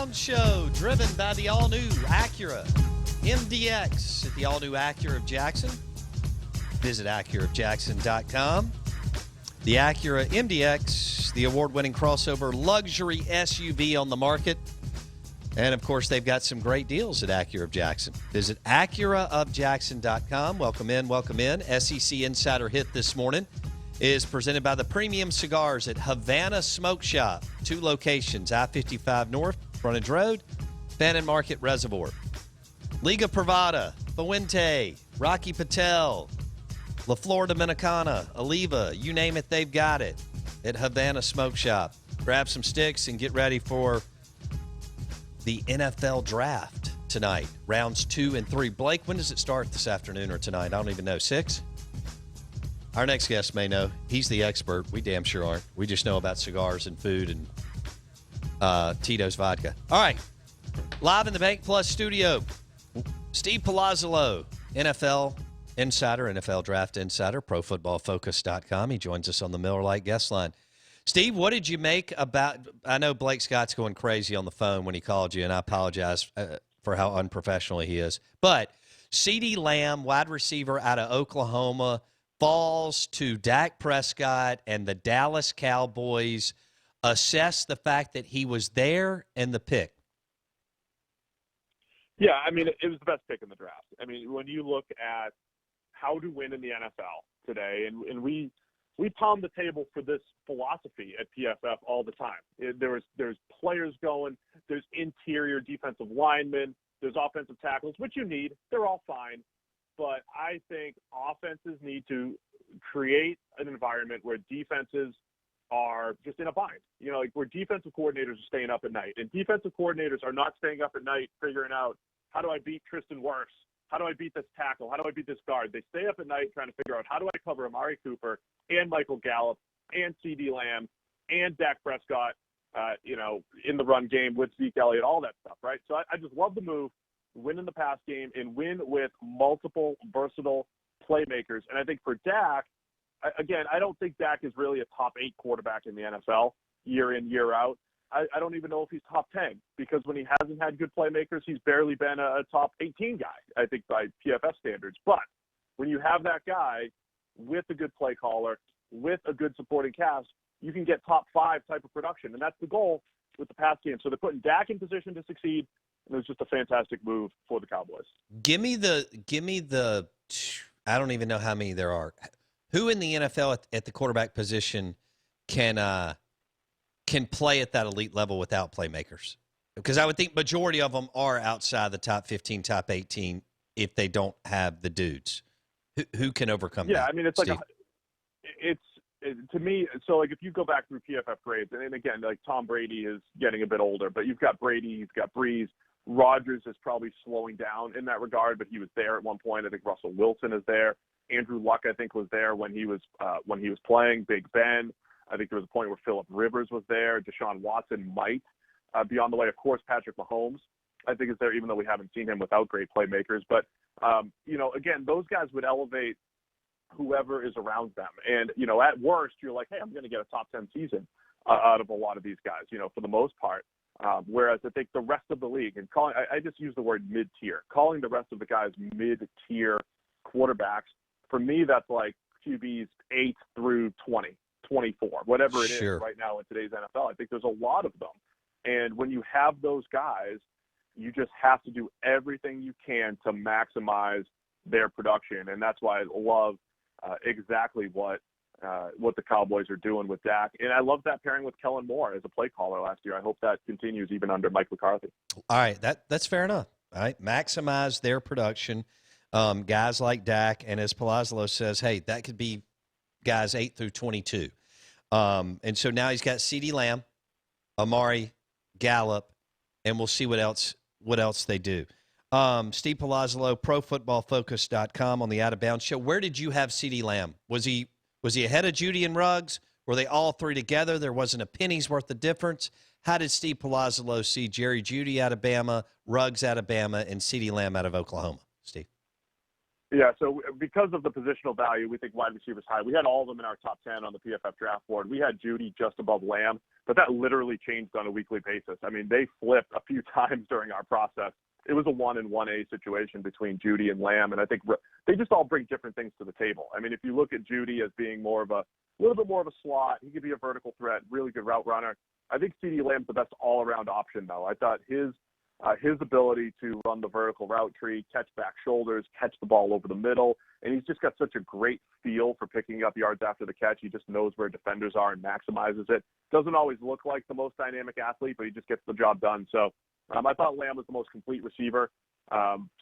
Bounds Show, driven by the all-new Acura MDX at the all-new Acura of Jackson. Visit AcuraofJackson.com. The Acura MDX, the award-winning crossover luxury SUV on the market. And, of course, they've got some great deals at Acura of Jackson. Visit AcuraofJackson.com. Welcome in, welcome in. SEC Insider Hit this morning is presented by the Premium Cigars at Havana Smoke Shop. 2 locations, I-55 North, Frontage Road, Bannon Market Reservoir. Liga Privada, Fuente, Rocky Patel, La Flor Dominicana, Oliva, you name it, they've got it at Havana Smoke Shop. Grab some sticks and get ready for the NFL Draft tonight. Rounds 2 and 3. Blake, when does it start this afternoon or tonight? I don't even know. 6? Our next guest may know. He's the expert. We damn sure aren't. We just know about cigars and food and Tito's vodka. All right. Live in the Bank Plus studio, Steve Palazzolo, NFL Insider, NFL Draft Insider, ProFootballFocus.com. He joins us on the Miller Lite guest line. Steve, what did you make about – I know Blake Scott's going crazy on the phone when he called you, and I apologize for how unprofessional he is. But CeeDee Lamb, wide receiver out of Oklahoma, falls to Dak Prescott and the Dallas Cowboys. Assess the fact that he was there and the pick. Yeah, I mean, it was the best pick in the draft. I mean, when you look at how to win in the NFL today, and we pound the table for this philosophy at PFF all the time. There's players going, there's interior defensive linemen, there's offensive tackles, which you need. They're all fine. But I think offenses need to create an environment where defenses are just in a bind. You know, like where defensive coordinators are staying up at night. And defensive coordinators are not staying up at night figuring out, how do I beat Tristan Wirfs? How do I beat this tackle? How do I beat this guard? They stay up at night trying to figure out, how do I cover Amari Cooper and Michael Gallup and CeeDee Lamb and Dak Prescott, in the run game with Zeke Elliott, all that stuff, right? So I just love the move. Win in the pass game and win with multiple versatile playmakers. And I think for Dak, again, I don't think Dak is really a top 8 quarterback in the NFL year in, year out. I don't even know if he's top 10 because when he hasn't had good playmakers, he's barely been a top 18 guy, I think, by PFF standards. But when you have that guy with a good play caller, with a good supporting cast, you can get top 5 type of production. And that's the goal with the pass game. So they're putting Dak in position to succeed. And it was just a fantastic move for the Cowboys. Give me the. I don't even know how many there are. Who in the NFL at the quarterback position can play at that elite level without playmakers? Because I would think majority of them are outside the top 15, top 18 if they don't have the dudes. Who can overcome that? Yeah, I mean, it's Steve? To me, so like if you go back through PFF grades, and again, like Tom Brady is getting a bit older, but you've got Brady, you've got Breeze. Rodgers is probably slowing down in that regard, but he was there at one point. I think Russell Wilson is there. Andrew Luck, I think, was there when he was playing. Big Ben. I think there was a point where Phillip Rivers was there. Deshaun Watson might be on the way. Of course, Patrick Mahomes, I think, is there, even though we haven't seen him without great playmakers. But, again, those guys would elevate whoever is around them. And, at worst, you're like, hey, I'm going to get a top 10 season out of a lot of these guys, for the most part. Whereas I think the rest of the league, and I just use the word mid-tier, calling the rest of the guys mid-tier quarterbacks, for me, that's like QBs 8 through 20, 24, whatever it is right now in today's NFL. I think there's a lot of them. And when you have those guys, you just have to do everything you can to maximize their production. And that's why I love exactly what the Cowboys are doing with Dak. And I love that pairing with Kellen Moore as a play caller last year. I hope that continues even under Mike McCarthy. All right, that's fair enough. All right, maximize their production. Guys like Dak, and as Palazzolo says, hey, that could be guys 8 through 22. And so now he's got CeeDee Lamb, Amari, Gallup, and we'll see what else they do. Steve Palazzolo, ProFootballFocus.com on the Out of Bounds Show. Where did you have CeeDee Lamb? Was he ahead of Judy and Ruggs? Were they all three together? There wasn't a penny's worth of difference. How did Steve Palazzolo see Jerry Jeudy out of Bama, Ruggs out of Bama, and CeeDee Lamb out of Oklahoma? Steve? Yeah, so because of the positional value, we think wide receivers high. We had all of them in our top 10 on the PFF draft board. We had Judy just above Lamb, but that literally changed on a weekly basis. I mean, they flipped a few times during our process. It was a 1 and 1A situation between Judy and Lamb, and I think they just all bring different things to the table. I mean, if you look at Judy as being a little bit more of a slot, he could be a vertical threat, really good route runner. I think CeeDee Lamb's the best all-around option, though. I thought his ability to run the vertical route tree, catch back shoulders, catch the ball over the middle, and he's just got such a great feel for picking up yards after the catch. He just knows where defenders are and maximizes it. Doesn't always look like the most dynamic athlete, but he just gets the job ddone. So I thought Lamb was the most complete receiver,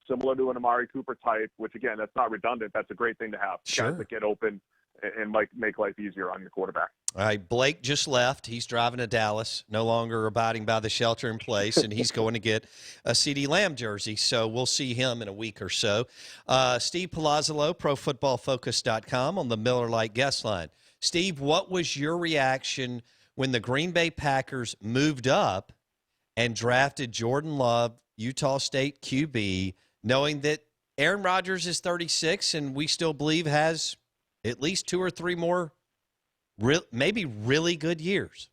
similar to an Amari Cooper type, which, again, that's not redundant. That's a great thing to have. Sure. Guys that get open and might make life easier on your quarterback. All right, Blake just left. He's driving to Dallas, no longer abiding by the shelter in place, and he's going to get a CeeDee Lamb jersey. So we'll see him in a week or so. Steve Palazzolo, ProFootballFocus.com, on the Miller Lite guest line. Steve, what was your reaction when the Green Bay Packers moved up and drafted Jordan Love, Utah State QB, knowing that Aaron Rodgers is 36 and we still believe has at least 2 or 3 more maybe really good years?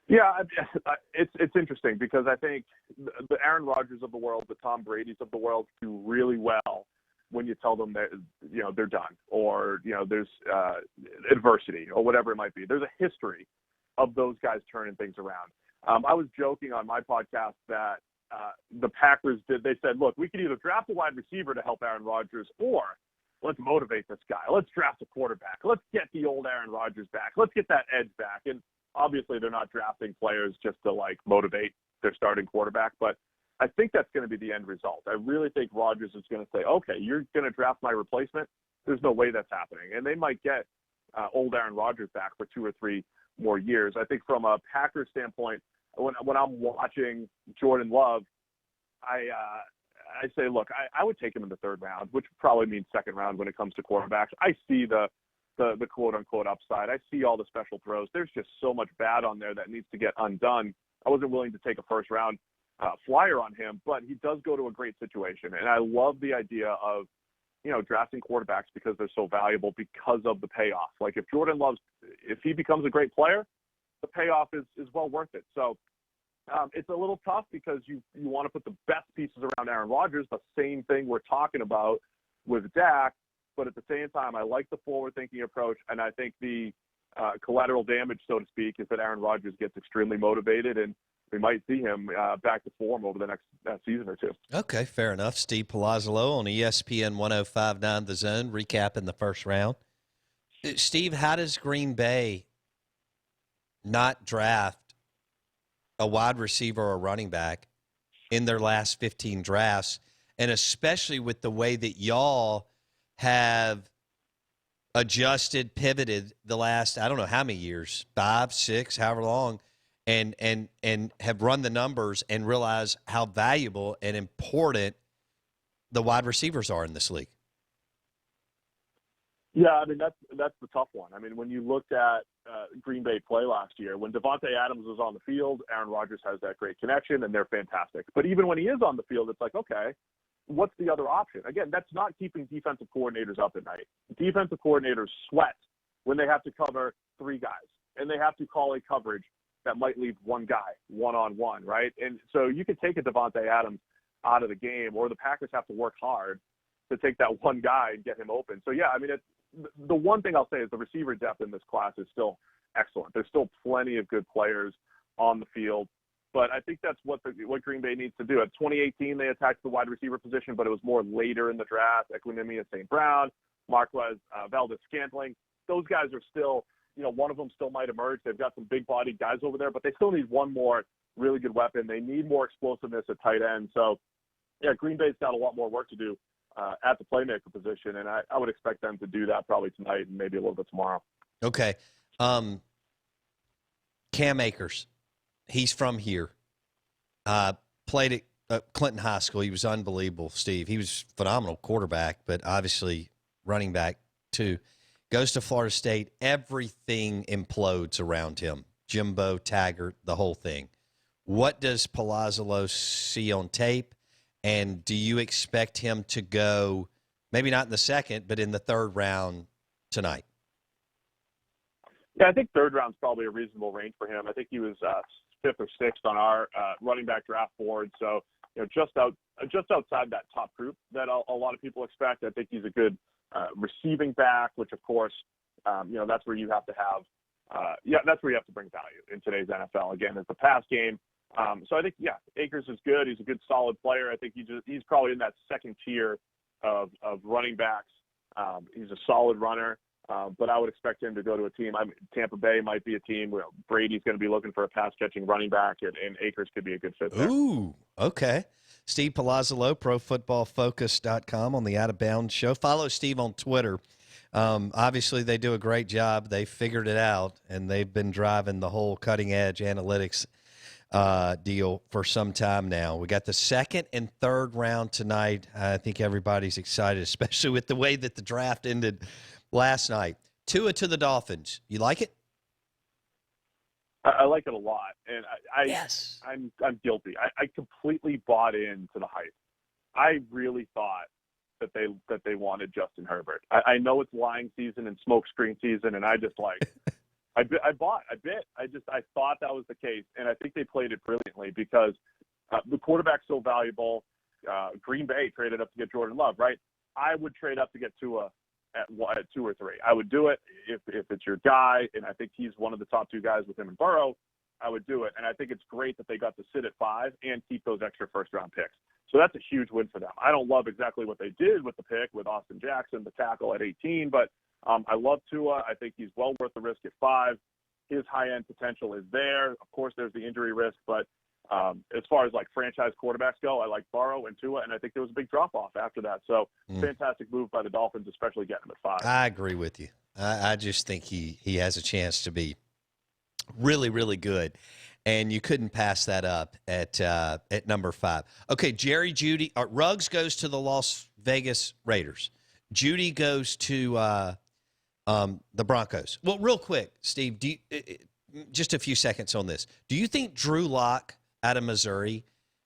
Yeah, it's interesting because I think the Aaron Rodgers of the world, the Tom Brady's of the world do really well when you tell them that, they're done, or, there's adversity or whatever it might be. There's a history of those guys turning things around. I was joking on my podcast that the Packers they said, look, we could either draft a wide receiver to help Aaron Rodgers, or let's motivate this guy. Let's draft a quarterback. Let's get the old Aaron Rodgers back. Let's get that edge back. And obviously they're not drafting players just to motivate their starting quarterback, but I think that's going to be the end result. I really think Rodgers is going to say, okay, you're going to draft my replacement. There's no way that's happening. And they might get old Aaron Rodgers back for 2 or 3 more years. I think from a Packers standpoint, when I'm watching Jordan Love, I say, look, I would take him in the 3rd round, which probably means 2nd round when it comes to quarterbacks. I see the quote-unquote upside. I see all the special throws. There's just so much bad on there that needs to get undone. I wasn't willing to take a 1st-round flyer on him, but he does go to a great situation. And I love the idea of, drafting quarterbacks because they're so valuable because of the payoff. Like if Jordan Love's, if he becomes a great player, the payoff is well worth it. So it's a little tough because you want to put the best pieces around Aaron Rodgers, the same thing we're talking about with Dak, but at the same time, I like the forward-thinking approach, and I think the collateral damage, so to speak, is that Aaron Rodgers gets extremely motivated, and we might see him back to form over the next season or 2. Okay, fair enough. Steve Palazzolo on ESPN 105.9 The Zone, recapping the 1st round. Steve, how does Green Bay not draft a wide receiver or a running back in their last 15 drafts, and especially with the way that y'all have adjusted, pivoted the last, I don't know how many years, 5, 6, however long, and have run the numbers and realize how valuable and important the wide receivers are in this league? Yeah, I mean, that's the tough one. I mean, when you looked at Green Bay play last year, when Devontae Adams was on the field, Aaron Rodgers has that great connection, and they're fantastic. But even when he is on the field, it's like, okay, what's the other option? Again, that's not keeping defensive coordinators up at night. Defensive coordinators sweat when they have to cover 3 guys, and they have to call a coverage that might leave 1 guy one-on-1, right? And so you could take a Devontae Adams out of the game, or the Packers have to work hard to take that 1 guy and get him open. So, yeah, I mean, the one thing I'll say is the receiver depth in this class is still excellent. There's still plenty of good players on the field, but I think that's what Green Bay needs to do. At 2018, they attacked the wide receiver position, but it was more later in the draft. Equinemius St. Brown, Marquez Valdez-Scantling, those guys are still, one of them still might emerge. They've got some big-bodied guys over there, but they still need one more really good weapon. They need more explosiveness at tight end. So, yeah, Green Bay's got a lot more work to do at the playmaker position, and I would expect them to do that probably tonight and maybe a little bit tomorrow. Okay. Cam Akers, he's from here. Played at Clinton High School. He was unbelievable, Steve. He was a phenomenal quarterback, but obviously running back too. Goes to Florida State. Everything implodes around him. Jimbo, Taggart, the whole thing. What does Palazzolo see on tape? And do you expect him to go, maybe not in the second, but in the third round tonight? Yeah, I think third round's probably a reasonable range for him. I think he was fifth or sixth on our running back draft board. So, just outside that top group that a lot of people expect. I think he's a good receiving back, which of course, that's where you have to have, that's where you have to bring value in today's NFL. Again, it's a pass game. So I think, Akers is good. He's a good, solid player. I think he's probably in that second tier of running backs. He's a solid runner. But I would expect him to go to a team. Tampa Bay might be a team where Brady's going to be looking for a pass-catching running back, and Akers could be a good fit there. Ooh, okay. Steve Palazzolo, ProFootballFocus.com on the Out of Bounds Show. Follow Steve on Twitter. Obviously, they do a great job. They figured it out, and they've been driving the whole cutting-edge analytics deal for some time now. We got the second and third round tonight. I think everybody's excited, especially with the way that the draft ended last night. Tua to the Dolphins. You like it? I like it a lot, and Yes. I'm guilty. I completely bought into the hype. I really thought that they wanted Justin Herbert. I know it's lying season and smokescreen season, and I just I bit. I thought that was the case, and I think they played it brilliantly because the quarterback's so valuable. Green Bay traded up to get Jordan Love, right? I would trade up to get Tua at 2 or 3. I would do it if it's your guy, and I think he's one of the top 2 guys with him and Burrow. I would do it, and I think it's great that they got to sit at 5 and keep those extra first-round picks. So that's a huge win for them. I don't love exactly what they did with the pick with Austin Jackson, the tackle at 18, but I love Tua. I think he's well worth the risk at 5. His high-end potential is there. Of course, there's the injury risk, but as far as franchise quarterbacks go, I like Burrow and Tua, and I think there was a big drop-off after that. So fantastic move by the Dolphins, especially getting him at 5. I agree with you. I just think he has a chance to be really, really good, and you couldn't pass that up at number 5. Okay, Jerry Jeudy. Ruggs goes to the Las Vegas Raiders. Jeudy goes to the Broncos. Well, real quick, Steve, just a few seconds on this. Do you think Drew Lock out of Missouri,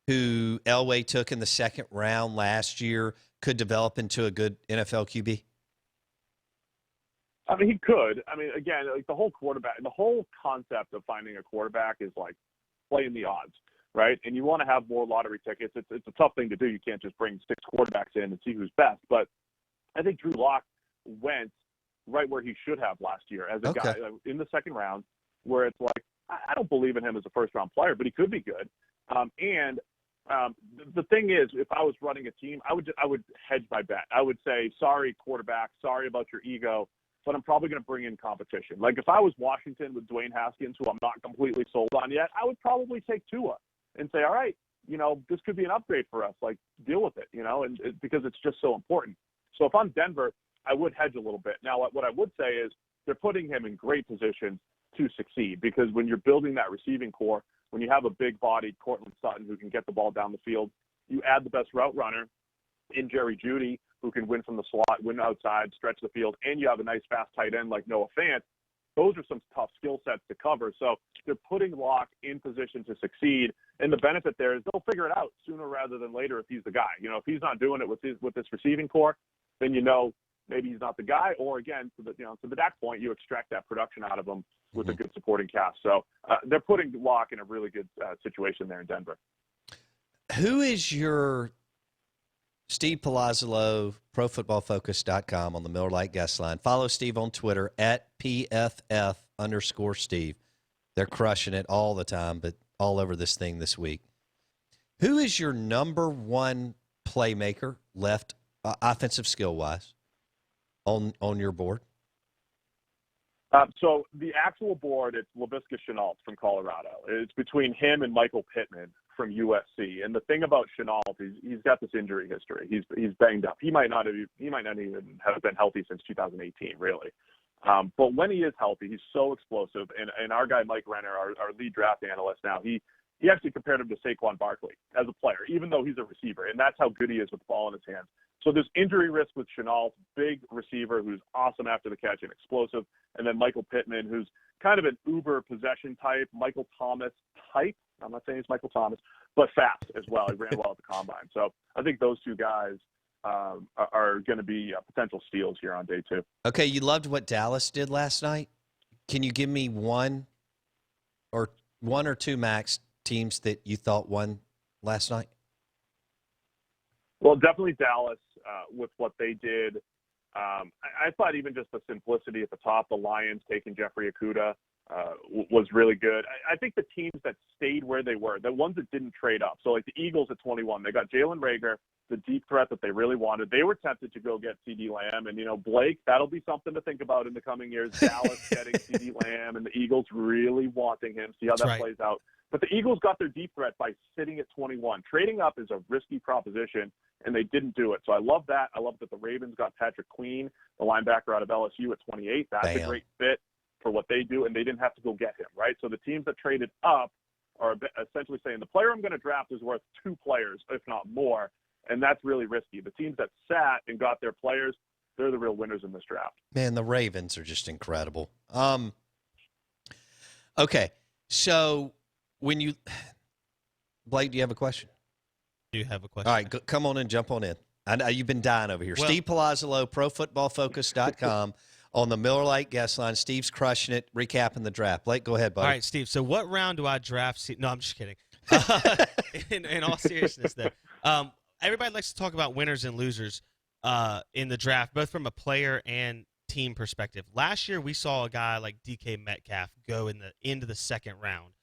who Elway took in the second round last year, could develop into a good NFL QB? I mean, he could. I mean, again, the whole concept of finding a quarterback is playing the odds, right? And you want to have more lottery tickets. It's a tough thing to do. You can't just bring 6 quarterbacks in and see who's best. But I think Drew Lock went right where he should have last year as a guy in the second round, where it's I don't believe in him as a first-round player, but he could be good. The thing is, if I was running a team, I would hedge my bet. I would say, sorry, quarterback, sorry about your ego, but I'm probably going to bring in competition. If I was Washington with Dwayne Haskins, who I'm not completely sold on yet, I would probably take Tua and say, all right, this could be an upgrade for us. Deal with it, because it's just so important. So if I'm Denver, I would hedge a little bit. Now, what I would say is they're putting him in great position to succeed, because when you're building that receiving core, when you have a big-bodied Cortland Sutton who can get the ball down the field, you add the best route runner in Jerry Jeudy, who can win from the slot, win outside, stretch the field, and you have a nice fast tight end like Noah Fant. Those are some tough skill sets to cover. So they're putting Locke in position to succeed, and the benefit there is they'll figure it out sooner rather than later if he's the guy. If he's not doing it with this receiving core, then maybe he's not the guy, or again, to the Dak point, you extract that production out of him with a good supporting cast. So they're putting Locke in a really good situation there in Denver. Who is your Steve Palazzolo, ProFootballFocus.com on the Miller Lite guest line? Follow Steve on Twitter at PFF_Steve. They're crushing it all the time, but all over this thing this week. Who is your number one playmaker left offensive skill-wise on your board? So the actual board, it's Laviska Shenault from Colorado. It's between him and Michael Pittman from USC. And the thing about Shenault is he's got this injury history. He's banged up. He might not even have been healthy since 2018, really. But when he is healthy, he's so explosive. And our guy Mike Renner, our lead draft analyst now, he he actually compared him to Saquon Barkley as a player, even though he's a receiver, and that's how good he is with the ball in his hands. So there's injury risk with Chenault, big receiver who's awesome after the catch and explosive, and then Michael Pittman, who's kind of an uber possession type, Michael Thomas type. I'm not saying he's Michael Thomas, but fast as well. He ran well at the combine. So I think those two guys are going to be potential steals here on day 2. Okay, you loved what Dallas did last night. Can you give me one or two max teams that you thought won last night? Well, definitely Dallas with what they did. I thought even just the simplicity at the top, the Lions taking Jeffrey Okudah was really good. I think the teams that stayed where they were, the ones that didn't trade up, so like the Eagles at 21, they got Jalen Reagor, the deep threat that they really wanted. They were tempted to go get CeeDee Lamb, and, Blake, that'll be something to think about in the coming years. Dallas getting CeeDee Lamb and the Eagles really wanting him, see how that plays out. But the Eagles got their deep threat by sitting at 21. Trading up is a risky proposition, and they didn't do it. So I love that. I love that the Ravens got Patrick Queen, the linebacker out of LSU, at 28. That's a great fit for what they do, and they didn't have to go get him, right? So the teams that traded up are essentially saying the player I'm going to draft is worth 2 players, if not more, and that's really risky. The teams that sat and got their players, they're the real winners in this draft. Man, the Ravens are just incredible. Okay, so when you – Blake, do you have a question? I do have a question. All right, come on in, jump on in. I know you've been dying over here. Well, Steve Palazzolo, ProFootballFocus.com. On the Miller Lite guest line. Steve's crushing it, recapping the draft. Blake, go ahead, buddy. All right, Steve. So what round do I draft? No, I'm just kidding. In all seriousness, though, everybody likes to talk about winners and losers in the draft, both from a player and team perspective. Last year, we saw a guy like DK Metcalf go into the second round.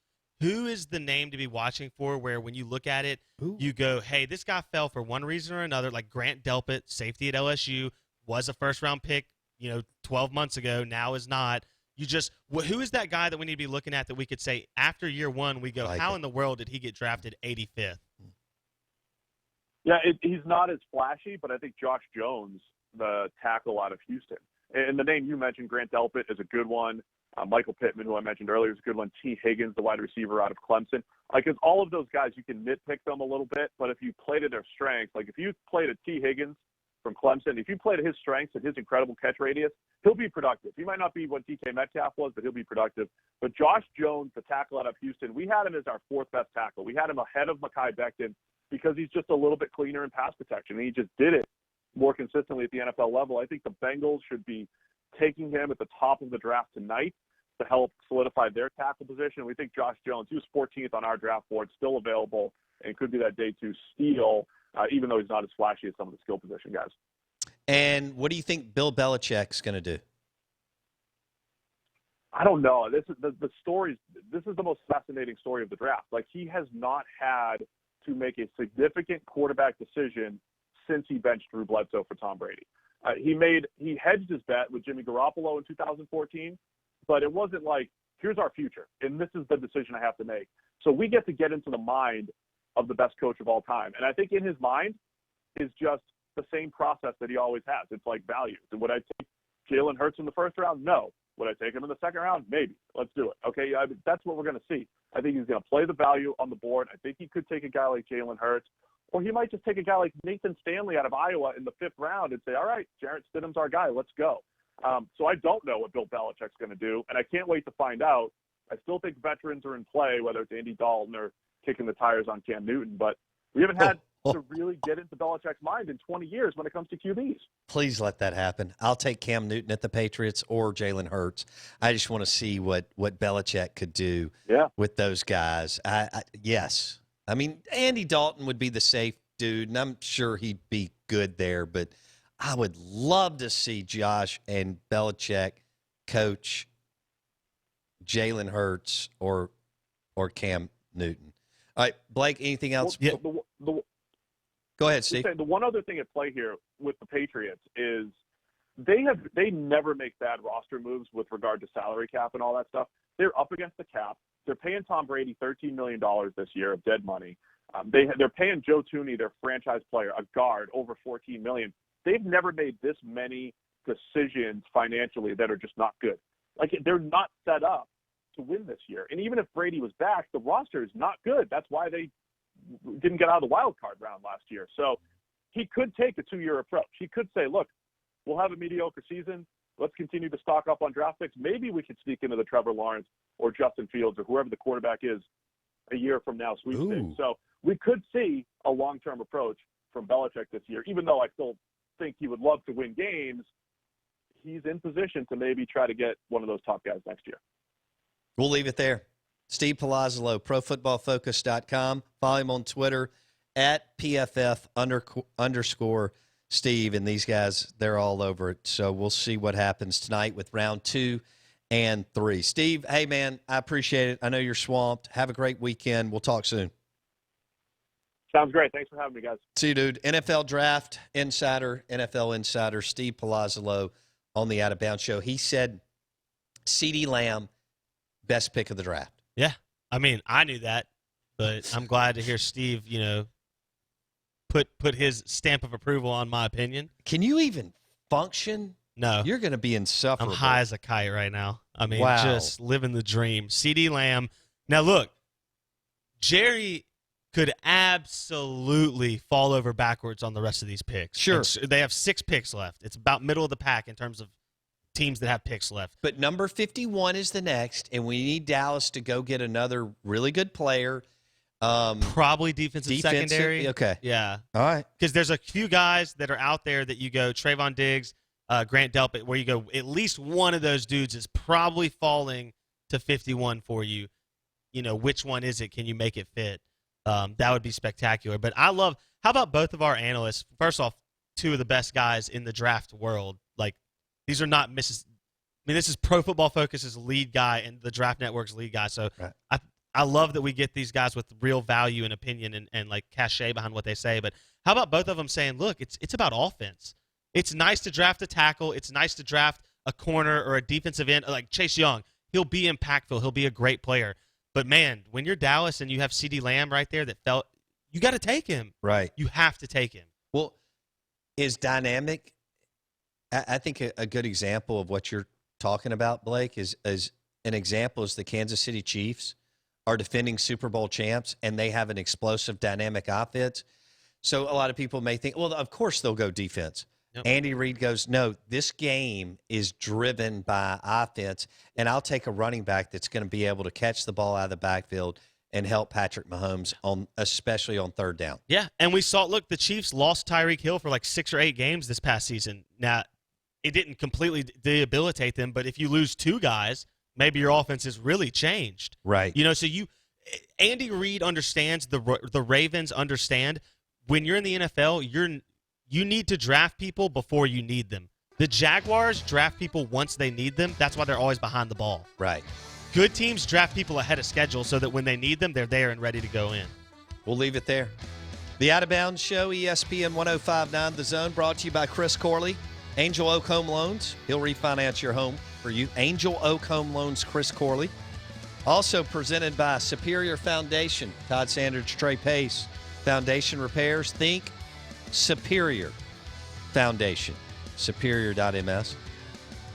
Who is the name to be watching for where when you look at it, you go, hey, this guy fell for one reason or another, like Grant Delpit, safety at LSU, was a first-round pick 12 months ago, now is not. Who is that guy that we need to be looking at that we could say after year 1 we go, how in the world did he get drafted 85th? Yeah, he's not as flashy, but I think Josh Jones, the tackle out of Houston, and the name you mentioned, Grant Delpit, is a good one. Michael Pittman, who I mentioned earlier, is a good one. T. Higgins, the wide receiver out of Clemson. Because all of those guys, you can nitpick them a little bit, but if you play to their strengths, like if you played a T. Higgins from Clemson, if you play to his strengths and his incredible catch radius, he'll be productive. He might not be what DK Metcalf was, but he'll be productive. But Josh Jones, the tackle out of Houston, we had him as our 4th best tackle. We had him ahead of Mekhi Becton because he's just a little bit cleaner in pass protection, and he just did it more consistently at the NFL level. I think the Bengals should be taking him at the top of the draft tonight to help solidify their tackle position. We think Josh Jones, he was 14th on our draft board, still available, and could be that day 2 steal, even though he's not as flashy as some of the skill position guys. And what do you think Bill Belichick's going to do? I don't know. This is the stories. This is the most fascinating story of the draft. Like, he has not had to make a significant quarterback decision since he benched Drew Bledsoe for Tom Brady. He hedged his bet with Jimmy Garoppolo in 2014, but it wasn't like, here's our future, and this is the decision I have to make. So we get to get into the mind of the best coach of all time. And I think in his mind is just the same process that he always has. It's like values. And would I take Jalen Hurts in the first round? No. Would I take him in the second round? Maybe. Let's do it. Okay, that's what we're going to see. I think he's going to play the value on the board. I think he could take a guy like Jalen Hurts, or he might just take a guy like Nathan Stanley out of Iowa in the 5th round and say, all right, Jarrett Stidham's our guy. Let's go. So I don't know what Bill Belichick's going to do, and I can't wait to find out. I still think veterans are in play, whether it's Andy Dalton or kicking the tires on Cam Newton, but we haven't had to really get into Belichick's mind in 20 years when it comes to QBs. Please let that happen. I'll take Cam Newton at the Patriots or Jalen Hurts. I just want to see what Belichick could do with those guys. Yes. I mean, Andy Dalton would be the safe dude, and I'm sure he'd be good there, but I would love to see Josh and Belichick coach Jalen Hurts or Cam Newton. All right, Blake, anything else? Well, go ahead, Steve. The one other thing at play here with the Patriots is they never make bad roster moves with regard to salary cap and all that stuff. They're up against the cap. They're paying Tom Brady $13 million this year of dead money. They're paying Joe Thuney, their franchise player, a guard, over $14 million. They've never made this many decisions financially that are just not good. Like, they're not set up to win this year. And even if Brady was back, the roster is not good. That's why they didn't get out of the wild card round last year. So he could take a 2-year approach. He could say, look, we'll have a mediocre season. Let's continue to stock up on draft picks. Maybe we could sneak into the Trevor Lawrence or Justin Fields or whoever the quarterback is a year from now sweepstakes. So we could see a long-term approach from Belichick this year, even though I still think he would love to win games. He's in position to maybe try to get one of those top guys next year. We'll leave it there. Steve Palazzolo, ProFootballFocus.com. Follow him on Twitter at PFF_Steve. And these guys, they're all over it. So we'll see what happens tonight with round 2 and 3. Steve, hey, man, I appreciate it. I know you're swamped. Have a great weekend. We'll talk soon. Sounds great. Thanks for having me, guys. See you, dude. NFL Draft Insider, NFL Insider, Steve Palazzolo on the Out of Bounds Show. He said CeeDee Lamb, best pick of the draft. Yeah. I mean, I knew that, but I'm glad to hear Steve, put his stamp of approval on my opinion. Can you even function? No. You're going to be insufferable. I'm high as a kite right now. I mean, wow. Just living the dream. CeeDee Lamb. Now, look, Jerry could absolutely fall over backwards on the rest of these picks. Sure. They have 6 picks left. It's about middle of the pack in terms of teams that have picks left. But number 51 is the next, and we need Dallas to go get another really good player. Probably defensive secondary. Okay. Yeah. All right. Because there's a few guys that are out there that you go, Trayvon Diggs, Grant Delpit, where you go, at least one of those dudes is probably falling to 51 for you. Which one is it? Can you make it fit? That would be spectacular. But how about both of our analysts? First off, 2 of the best guys in the draft world. Like, these are not this is Pro Football Focus's lead guy and the Draft Network's lead guy. So right. I love that we get these guys with real value and opinion and like cachet behind what they say. But how about both of them saying, look, it's about offense. It's nice to draft a tackle. It's nice to draft a corner or a defensive end like Chase Young. He'll be impactful. He'll be a great player. But, man, when you're Dallas and you have CeeDee Lamb right there you got to take him. Right. You have to take him. Well, is dynamic – I think a good example of what you're talking about, Blake, is an example is the Kansas City Chiefs are defending Super Bowl champs, and they have an explosive, dynamic offense. So a lot of people may think, well, of course they'll go defense. Yep. Andy Reid goes, no, this game is driven by offense, and I'll take a running back that's going to be able to catch the ball out of the backfield and help Patrick Mahomes, especially on third down. Yeah, and we saw, look, the Chiefs lost Tyreek Hill for like 6 or 8 games this past season. Now, it didn't completely debilitate them, but if you lose 2 guys, maybe your offense has really changed. Right. So Andy Reid understands, the Ravens understand, when you're in the NFL, you need to draft people before you need them. The Jaguars draft people once they need them. That's why they're always behind the ball. Right. Good teams draft people ahead of schedule so that when they need them, they're there and ready to go in. We'll leave it there. The Out of Bounds Show, ESPN 105.9 The Zone, brought to you by Chris Corley. Angel Oak Home Loans. He'll refinance your home for you. Angel Oak Home Loans, Chris Corley. Also presented by Superior Foundation. Todd Sanders, Trey Pace. Foundation repairs. Think Superior Foundation. Superior.ms.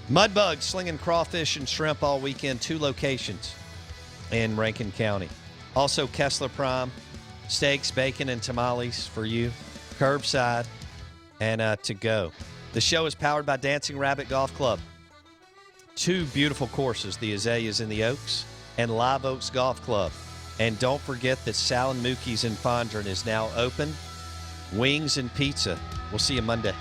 Mudbug slinging crawfish and shrimp all weekend. 2 locations in Rankin County. Also Kessler Prime. Steaks, bacon, and tamales for you. Curbside and to go. The show is powered by Dancing Rabbit Golf Club. 2 beautiful courses, the Azaleas and the Oaks, and Live Oaks Golf Club. And don't forget that Sal and Mookie's in Fondren is now open. Wings and pizza. We'll see you Monday.